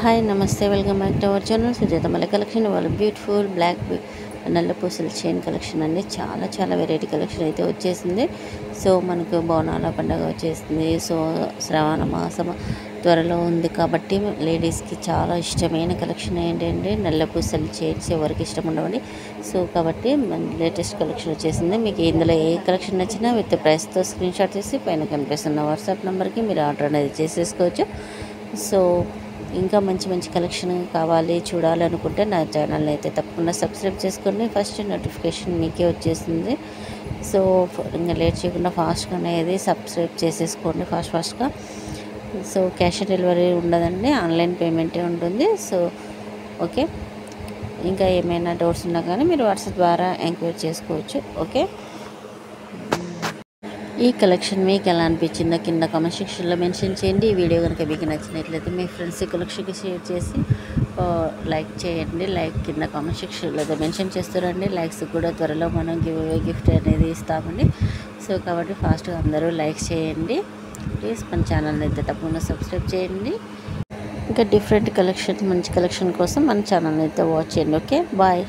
Hi నమస్తే, welcome back to our channel Sujatha మల్లె collection. వాళ్ళ బ్యూటిఫుల్ బ్లాక్ నల్ల పూసల చైన్ కలెక్షన్ అండి. చాలా వెరైటీ కలెక్షన్ అయితే వచ్చేసింది. సో మనకు బోనాల పండుగ వచ్చేసింది. సో శ్రావణ మాసం త్వరలో ఉంది కాబట్టి లేడీస్కి చాలా ఇష్టమైన కలెక్షన్ ఏంటంటే నల్ల పూసల చైన్స్. ఎవరికి ఇష్టం ఉండవండి. సో కాబట్టి మన లేటెస్ట్ కలెక్షన్ వచ్చేసింది. మీకు ఇందులో ఏ కలెక్షన్ నచ్చినా విత్ ప్రైస్తో స్క్రీన్ షాట్ చేసి పైన కనిపిస్తున్న వాట్సాప్ నెంబర్కి మీరు ఆర్డర్ అనేది చేసేసుకోవచ్చు. సో ఇంకా మంచి కలెక్షన్ కావాలి చూడాలనుకుంటే నా ఛానల్ని అయితే తప్పకుండా సబ్స్క్రైబ్ చేసుకోండి. ఫస్ట్ నోటిఫికేషన్ మీకే వచ్చేసింది. సో ఇంకా లేట్ చేయకుండా ఫాస్ట్గా అనేది సబ్స్క్రైబ్ చేసేసుకోండి ఫాస్ట్గా. సో క్యాష్ ఆన్ డెలివరీ ఉండదండి, ఆన్లైన్ పేమెంటే ఉంటుంది. సో ఓకే, ఇంకా ఏమైనా డౌట్స్ ఉన్నా కానీ మీరు వాట్సాప్ ద్వారా ఎంక్వైరీ చేసుకోవచ్చు. ఓకే, ఈ కలెక్షన్ మీకు ఎలా అనిపించిందో కింద కామెంట్ సెక్షన్లో మెన్షన్ చేయండి. ఈ వీడియో కనుక మీకు నచ్చినట్లయితే మీ ఫ్రెండ్స్ ఈ కలెక్షన్కి షేర్ చేసి లైక్ చేయండి. లైక్ కింద కామెంట్ సెక్షన్లో మెన్షన్ చేస్తారండి. లైక్స్ కూడా త్వరలో మనం గిఫ్ట్ అనేది ఇస్తామండి. సో కాబట్టి ఫాస్ట్గా అందరూ లైక్ చేయండి ప్లీజ్. మన ఛానల్ని అయితే తప్పకుండా సబ్స్క్రైబ్ చేయండి. ఇంకా డిఫరెంట్ కలెక్షన్ మంచి కలెక్షన్ కోసం మన ఛానల్ని అయితే వాచ్ చేయండి. Okay, bye.